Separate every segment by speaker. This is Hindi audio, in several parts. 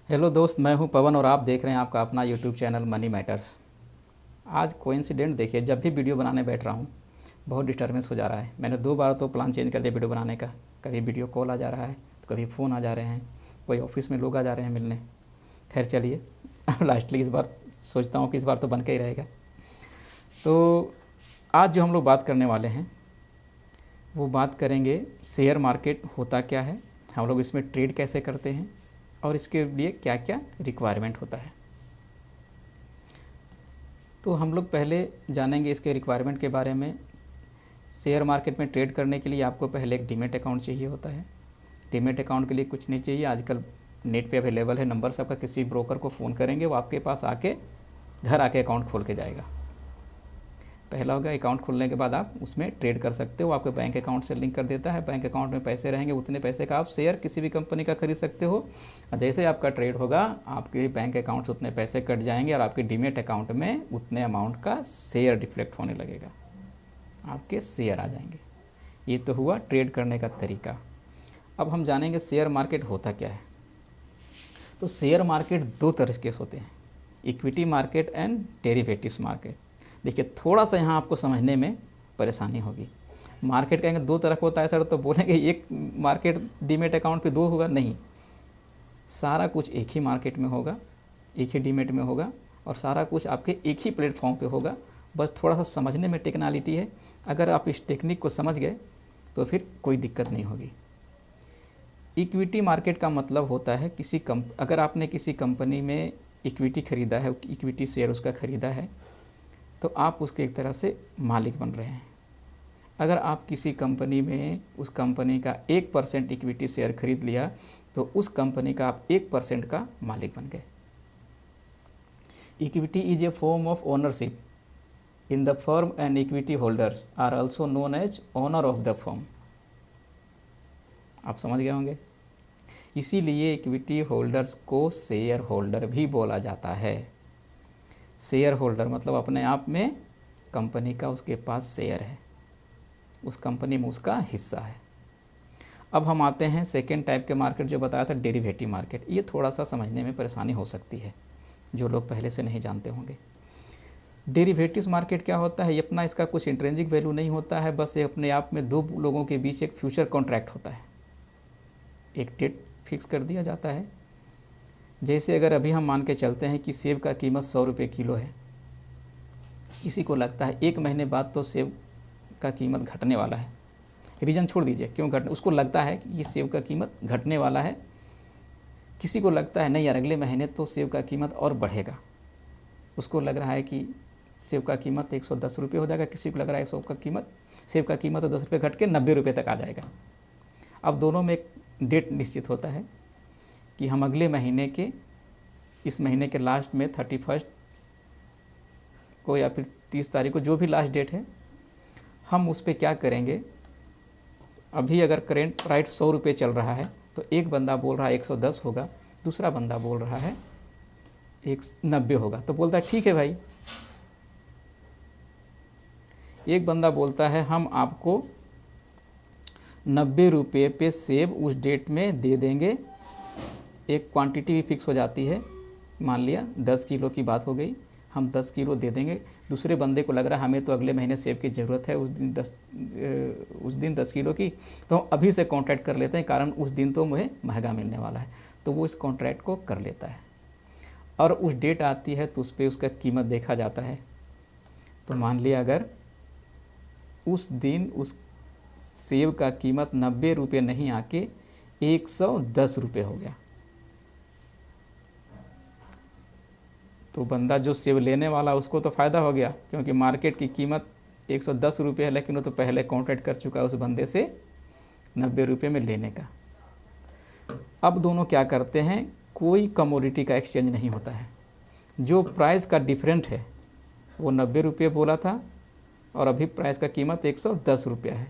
Speaker 1: हेलो दोस्त, मैं हूं पवन और आप देख रहे हैं आपका अपना यूट्यूब चैनल मनी मैटर्स। आज कोइंसिडेंट देखिए, जब भी वीडियो बनाने बैठ रहा हूं बहुत डिस्टर्बेंस हो जा रहा है। मैंने 2 बार तो प्लान चेंज कर दिया वीडियो बनाने का। कभी वीडियो कॉल आ जा रहा है तो कभी फ़ोन आ जा रहे हैं, कोई ऑफिस में लोग आ जा रहे हैं मिलने। खैर चलिए अब लास्टली इस बार सोचता हूँ कि इस बार तो बन के ही रहेगा। तो आज जो हम लोग बात करने वाले हैं वो बात करेंगे शेयर मार्केट होता क्या है, हम लोग इसमें ट्रेड कैसे करते हैं और इसके लिए क्या क्या रिक्वायरमेंट होता है। तो हम लोग पहले जानेंगे इसके रिक्वायरमेंट के बारे में। शेयर मार्केट में ट्रेड करने के लिए आपको पहले एक डीमेट अकाउंट चाहिए होता है। डीमेट अकाउंट के लिए कुछ नहीं चाहिए, आजकल नेट पे अवेलेबल है नंबर सबका। किसी ब्रोकर को फ़ोन करेंगे, वो आपके पास आके घर आके अकाउंट खोल के जाएगा। पहला होगा अकाउंट खोलने के बाद आप उसमें ट्रेड कर सकते हो, आपके बैंक अकाउंट से लिंक कर देता है। बैंक अकाउंट में पैसे रहेंगे, उतने पैसे का आप शेयर किसी भी कंपनी का खरीद सकते हो। और जैसे आपका ट्रेड होगा आपके बैंक अकाउंट से उतने पैसे कट जाएंगे और आपके डीमेट अकाउंट में उतने अमाउंट का शेयर रिफ्लेक्ट होने लगेगा, आपके शेयर आ जाएंगे। ये तो हुआ ट्रेड करने का तरीका। अब हम जानेंगे शेयर मार्केट होता क्या है। तो शेयर मार्केट 2 तरह के होते हैं, equity market and derivatives market. देखिए थोड़ा सा यहाँ आपको समझने में परेशानी होगी। मार्केट कहेंगे 2 तरह का होता है सर, तो बोलेंगे एक मार्केट डीमेट अकाउंट पे 2 होगा। नहीं, सारा कुछ एक ही मार्केट में होगा, एक ही डीमेट में होगा और सारा कुछ आपके एक ही प्लेटफॉर्म पे होगा। बस थोड़ा सा समझने में टेक्निकलिटी है। अगर आप इस टेक्निक को समझ गए तो फिर कोई दिक्कत नहीं होगी। इक्विटी मार्केट का मतलब होता है अगर आपने किसी कंपनी में इक्विटी खरीदा है, इक्विटी शेयर उसका खरीदा है, तो आप उसके एक तरह से मालिक बन रहे हैं। अगर आप किसी कंपनी में उस कंपनी का 1% इक्विटी शेयर खरीद लिया तो उस कंपनी का आप 1% का मालिक बन गए। Equity is a form of ownership in the firm and equity holders are also known as owner of the firm. आप समझ गए होंगे। इसीलिए इक्विटी होल्डर्स को शेयर होल्डर भी बोला जाता है। शेयर होल्डर मतलब अपने आप में कंपनी का उसके पास शेयर है, उस कंपनी में उसका हिस्सा है। अब हम आते हैं सेकेंड टाइप के मार्केट जो बताया था, डेरिवेटिव मार्केट। ये थोड़ा सा समझने में परेशानी हो सकती है जो लोग पहले से नहीं जानते होंगे। डेरिवेटिव्स मार्केट क्या होता है, ये अपना इसका कुछ इंट्रिंसिक वैल्यू नहीं होता है, बस ये अपने आप में 2 लोगों के बीच एक फ्यूचर कॉन्ट्रैक्ट होता है। एक डेट फिक्स कर दिया जाता है। जैसे अगर अभी हम मान के चलते हैं कि सेब का कीमत 100 रुपये किलो है। किसी को लगता है 1 महीने बाद तो सेब का कीमत घटने वाला है। रीज़न छोड़ दीजिए क्यों घटने, उसको लगता है कि ये सेब का कीमत घटने वाला है। किसी को लगता है नहीं यार अगले महीने तो सेब का कीमत और बढ़ेगा। उसको लग रहा है कि सेब का कीमत 110 रुपये हो जाएगा। किसी को लग रहा है सेब का कीमत तो 10 रुपये घट के 90 रुपये तक आ जाएगा। अब दोनों में एक डेट निश्चित होता है कि हम अगले महीने के इस महीने के लास्ट में 31 को या फिर 30 तारीख को, जो भी लास्ट डेट है, हम उस पर क्या करेंगे। अभी अगर करेंट प्राइस 100 रुपये चल रहा है तो एक बंदा बोल रहा है 110 होगा, दूसरा बंदा बोल रहा है 190 होगा। तो बोलता है ठीक है भाई। एक बंदा बोलता है हम आपको 90 रुपये पे सेब उस डेट में दे देंगे। एक क्वांटिटी भी फिक्स हो जाती है, मान लिया 10 किलो की बात हो गई, हम 10 किलो दे देंगे। दूसरे बंदे को लग रहा है हमें तो अगले महीने सेब की ज़रूरत है, उस दिन 10 किलो की, तो हम अभी से कॉन्ट्रैक्ट कर लेते हैं, कारण उस दिन तो मुझे महंगा मिलने वाला है। तो वो इस कॉन्ट्रैक्ट को कर लेता है और उस डेट आती है तो उस पर उसका कीमत देखा जाता है। तो मान लिया अगर उस दिन उस सेब का कीमत 90 रुपये नहीं आके 110 रुपये हो गया, तो बंदा जो सेब लेने वाला उसको तो फ़ायदा हो गया, क्योंकि मार्केट की कीमत 110 रुपये है, लेकिन वो तो पहले कॉन्ट्रैक्ट कर चुका है उस बंदे से 90 रुपये में लेने का। अब दोनों क्या करते हैं, कोई कमोडिटी का एक्सचेंज नहीं होता है। जो प्राइस का डिफरेंट है, वो 90 रुपये बोला था और अभी प्राइस का कीमत 110 रुपया है,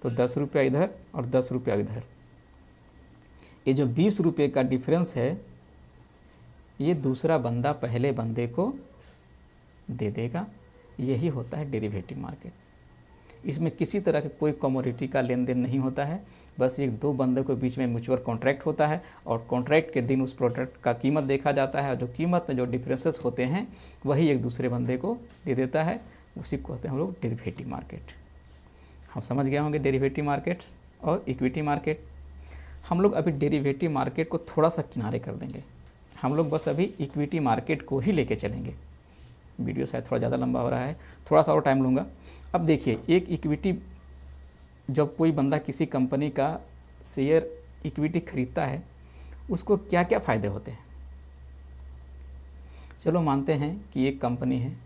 Speaker 1: तो 10 रुपया इधर और 10 रुपया इधर। ये जो 20 रुपये का डिफरेंस है, ये दूसरा बंदा पहले बंदे को दे देगा। यही होता है डेरिवेटिव मार्केट। इसमें किसी तरह के कोई कमोडिटी का लेन देन नहीं होता है, बस एक दो बंदों के बीच में म्यूचुअल कॉन्ट्रैक्ट होता है और कॉन्ट्रैक्ट के दिन उस प्रोडक्ट का कीमत देखा जाता है और जो कीमत में जो डिफरेंसेस होते हैं वही एक दूसरे बंदे को दे देता है, उसी को कहते हैं हम लोग डेरिवेटिव मार्केट। हम समझ गए होंगे डेरिवेटिव मार्केट्स और इक्विटी मार्केट। हम लोग अभी डेरिवेटिव मार्केट को थोड़ा सा किनारे कर देंगे, हम लोग बस अभी इक्विटी मार्केट को ही लेके चलेंगे। वीडियो शायद थोड़ा ज़्यादा लंबा हो रहा है, थोड़ा सा और टाइम लूँगा। अब देखिए, एक इक्विटी, जब कोई बंदा किसी कंपनी का शेयर इक्विटी खरीदता है उसको क्या क्या फ़ायदे होते हैं। चलो मानते हैं कि एक कंपनी है,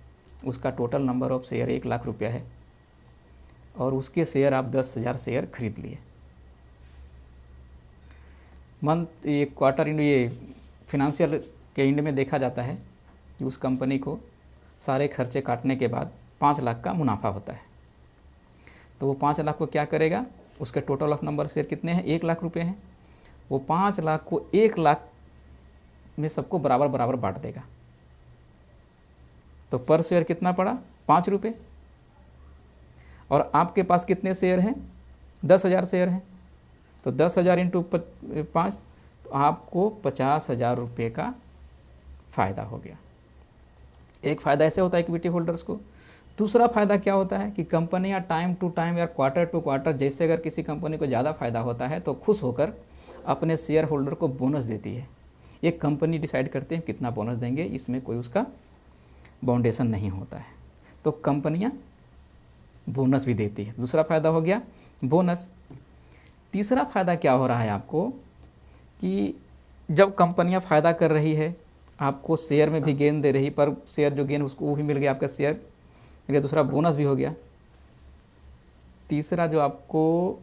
Speaker 1: उसका total number of share 1 lakh रुपया है और उसके शेयर आप 10,000 शेयर खरीद लिए। मंथ ये क्वार्टर इंड ये फिनेंशियल के इंड में देखा जाता है कि उस कंपनी को सारे खर्चे काटने के बाद 5 लाख का मुनाफा होता है। तो वो 5 लाख को क्या करेगा, उसके टोटल ऑफ नंबर शेयर कितने हैं, 1 लाख रुपए हैं, वो 5 लाख को 1 लाख में सबको बराबर बराबर बांट देगा। तो पर शेयर कितना पड़ा, 5 रुपये। और आपके पास कितने शेयर हैं, 10,000 शेयर हैं, तो 10,000 इंटू 5, तो आपको 50,000 रुपये का फ़ायदा हो गया। एक फ़ायदा ऐसे होता है इक्विटी होल्डर्स को। दूसरा फ़ायदा क्या होता है कि कंपनियां टाइम टू टाइम या क्वार्टर टू क्वार्टर, जैसे अगर किसी कंपनी को ज़्यादा फ़ायदा होता है तो खुश होकर अपने शेयर होल्डर को बोनस देती है। एक कंपनी डिसाइड करते हैं कितना बोनस देंगे, इसमें कोई उसका बाउंडेशन नहीं होता है, तो कंपनियां बोनस भी देती है। दूसरा फ़ायदा हो गया बोनस। तीसरा फ़ायदा क्या हो रहा है आपको कि जब कंपनियां फ़ायदा कर रही है, आपको शेयर में भी गेन दे रही, पर शेयर जो गेन उसको वो भी मिल गया, आपका शेयर मिल गया, दूसरा बोनस भी हो गया। तीसरा जो आपको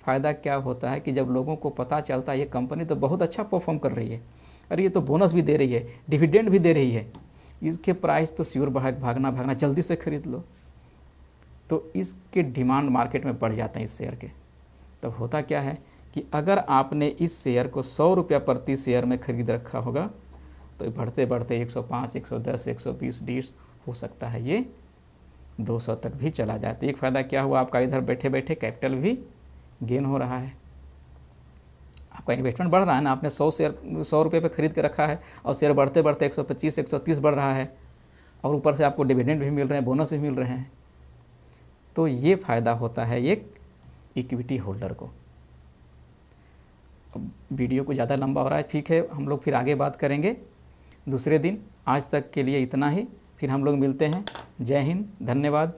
Speaker 1: फ़ायदा क्या होता है कि जब लोगों को पता चलता है ये कंपनी तो बहुत अच्छा परफॉर्म कर रही है, अरे ये तो बोनस भी दे रही है, डिविडेंड भी दे रही है, इसके प्राइस तो श्योर भागना जल्दी से खरीद लो, तो इसके डिमांड मार्केट में बढ़ जाते हैं इस शेयर के। तब होता क्या है कि अगर आपने इस शेयर को 100 रुपया प्रति शेयर में खरीद रखा होगा तो बढ़ते बढ़ते 105, 110, 120 डीस हो सकता है ये 200 तक भी चला जाए। तो एक फ़ायदा क्या हुआ, आपका इधर बैठे बैठे कैपिटल भी गेन हो रहा है, आपका इन्वेस्टमेंट बढ़ रहा है ना। आपने 100 रुपये पे खरीद के रखा है और शेयर बढ़ते बढ़ते 125, 130 बढ़ रहा है और ऊपर से आपको डिविडेंड भी मिल रहे हैं, बोनस भी मिल रहे हैं। तो ये फ़ायदा होता है एक इक्विटी होल्डर को। अब वीडियो को ज़्यादा लंबा हो रहा है, ठीक है, हम लोग फिर आगे बात करेंगे दूसरे दिन। आज तक के लिए इतना ही, फिर हम लोग मिलते हैं। जय हिंद, धन्यवाद।